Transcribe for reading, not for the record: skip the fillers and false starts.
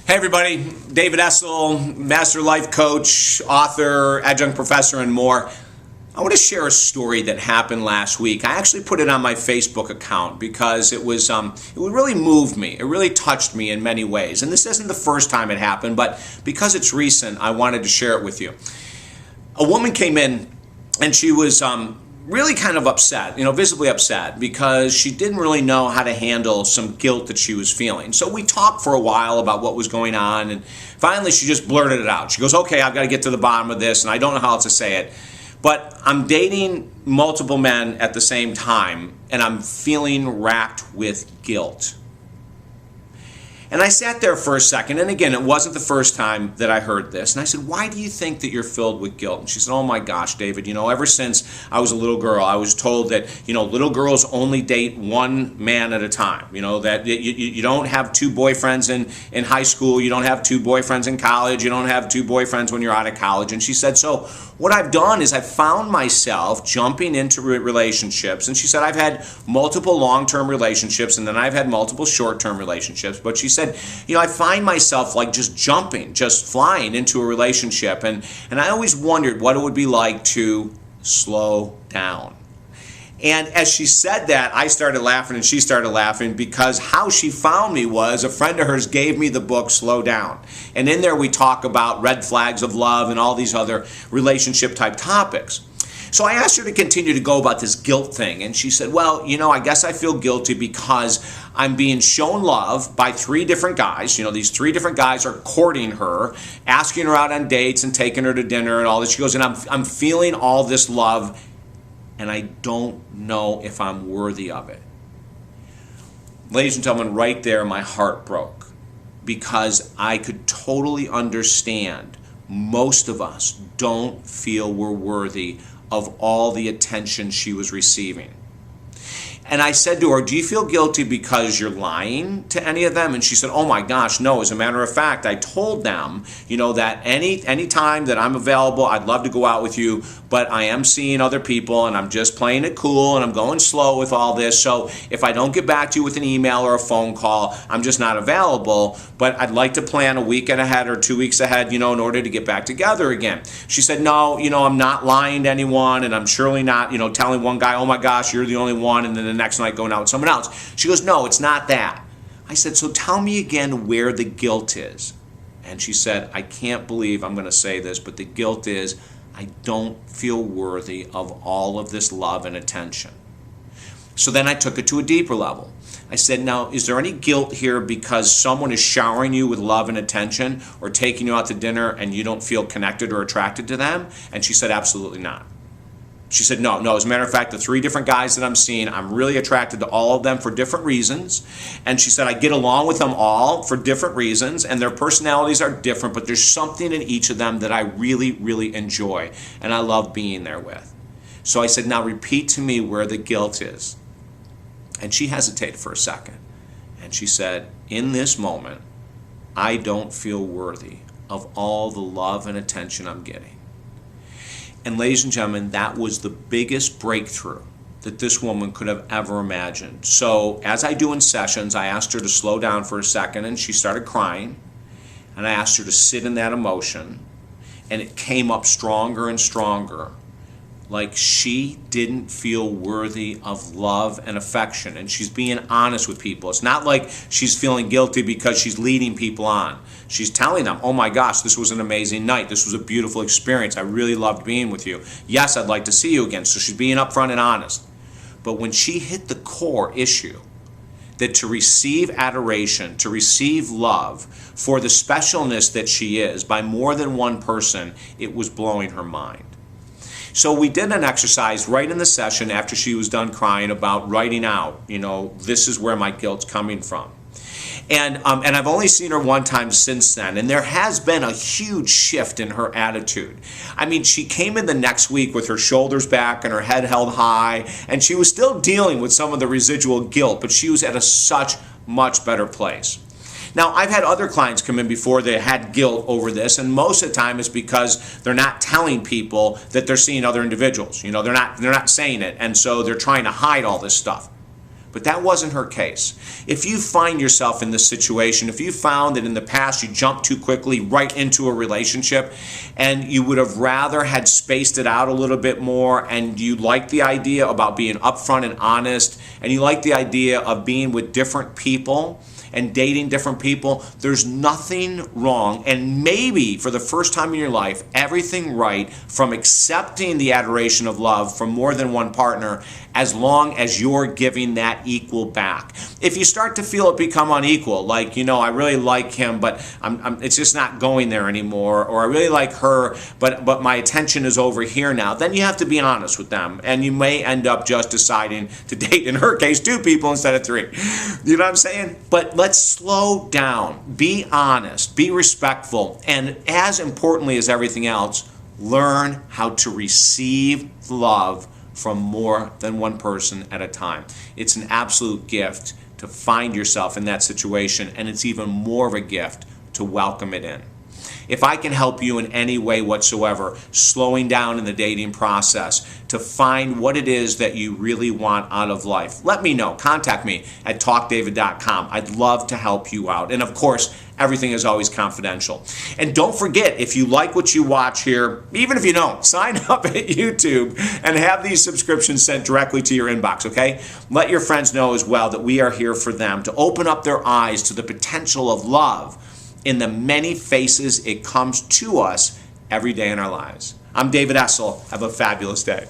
Hey everybody, David Essel, Master Life Coach, author, adjunct professor, and more. I want to share a story that happened last week. I actually put it on my Facebook account because it really moved me. It really touched me in many ways. And this isn't the first time it happened, but because it's recent, I wanted to share it with you. A woman came in and she was really kind of upset, visibly upset, because she didn't really know how to handle some guilt that she was feeling. So we talked for a while about what was going on, and finally she just blurted it out. She goes, okay, I've got to get to the bottom of this, and I don't know how else to say it, but I'm dating multiple men at the same time, and I'm feeling racked with guilt. And I sat there for a second, and again, it wasn't the first time that I heard this. And I said, why do you think that you're filled with guilt? And she said, oh my gosh, David, ever since I was a little girl, I was told that, little girls only date one man at a time. That you don't have two boyfriends in high school, you don't have two boyfriends in college, you don't have two boyfriends when you're out of college. And she said, so what I've done is I've found myself jumping into relationships. And she said, I've had multiple long-term relationships, and then I've had multiple short-term relationships. But she said, I find myself like just jumping, just flying into a relationship. And I always wondered what it would be like to slow down. And as she said that, I started laughing and she started laughing, because how she found me was a friend of hers gave me the book Slow Down. And in there we talk about red flags of love and all these other relationship type topics. So I asked her to continue to go about this guilt thing. And she said, well, I guess I feel guilty because I'm being shown love by three different guys. These three different guys are courting her, asking her out on dates and taking her to dinner and all this. She goes, and I'm feeling all this love, and I don't know if I'm worthy of it. Ladies and gentlemen, right there my heart broke, because I could totally understand most of us don't feel we're worthy of all the attention she was receiving. And I said to her, do you feel guilty because you're lying to any of them? And she said, oh my gosh, no. As a matter of fact, I told them, that any time that I'm available, I'd love to go out with you, but I am seeing other people and I'm just playing it cool and I'm going slow with all this. So if I don't get back to you with an email or a phone call, I'm just not available. But I'd like to plan a week ahead or 2 weeks ahead, in order to get back together again. She said, no, I'm not lying to anyone, and I'm surely not, telling one guy, oh my gosh, you're the only one, and then the next night going out with someone else. She goes, no, it's not that. I said, so tell me again where the guilt is. And she said, I can't believe I'm going to say this, but the guilt is I don't feel worthy of all of this love and attention. So then I took it to a deeper level. I said, now, is there any guilt here because someone is showering you with love and attention or taking you out to dinner and you don't feel connected or attracted to them? And she said, absolutely not. She said, no. As a matter of fact, the three different guys that I'm seeing, I'm really attracted to all of them for different reasons. And she said, I get along with them all for different reasons, and their personalities are different, but there's something in each of them that I really, really enjoy, and I love being there with. So I said, now repeat to me where the guilt is. And she hesitated for a second. And she said, in this moment, I don't feel worthy of all the love and attention I'm getting. And ladies and gentlemen, that was the biggest breakthrough that this woman could have ever imagined. So as I do in sessions, I asked her to slow down for a second, and she started crying. And I asked her to sit in that emotion, and it came up stronger and stronger, like she didn't feel worthy of love and affection. And she's being honest with people. It's not like she's feeling guilty because she's leading people on. She's telling them, oh my gosh, this was an amazing night. This was a beautiful experience. I really loved being with you. Yes, I'd like to see you again. So she's being upfront and honest. But when she hit the core issue, that to receive adoration, to receive love for the specialness that she is by more than one person, it was blowing her mind. So we did an exercise right in the session after she was done crying about writing out, this is where my guilt's coming from. And I've only seen her one time since then, and there has been a huge shift in her attitude. I mean, she came in the next week with her shoulders back and her head held high, and she was still dealing with some of the residual guilt, but she was at a such much better place. Now, I've had other clients come in before they had guilt over this, and most of the time it's because they're not telling people that they're seeing other individuals. They're not saying it, and so they're trying to hide all this stuff. But that wasn't her case. If you find yourself in this situation, if you found that in the past you jumped too quickly right into a relationship and you would have rather had spaced it out a little bit more, and you like the idea about being upfront and honest, and you like the idea of being with different people and dating different people, there's nothing wrong, and maybe for the first time in your life, everything right from accepting the adoration of love from more than one partner, as long as you're giving that equal back. If you start to feel it become unequal, like, I really like him, but it's just not going there anymore, or I really like her, but my attention is over here now, then you have to be honest with them, and you may end up just deciding to date, in her case, 2 people instead of 3. You know what I'm saying? But let's slow down, be honest, be respectful, and as importantly as everything else, learn how to receive love from more than one person at a time. It's an absolute gift to find yourself in that situation, and it's even more of a gift to welcome it in. If I can help you in any way whatsoever, slowing down in the dating process to find what it is that you really want out of life, let me know. Contact me at talkdavid.com. I'd love to help you out. And of course, everything is always confidential. And don't forget, if you like what you watch here, even if you don't, sign up at YouTube and have these subscriptions sent directly to your inbox, okay? Let your friends know as well that we are here for them, to open up their eyes to the potential of love in the many faces it comes to us every day in our lives. I'm David Essel. Have a fabulous day.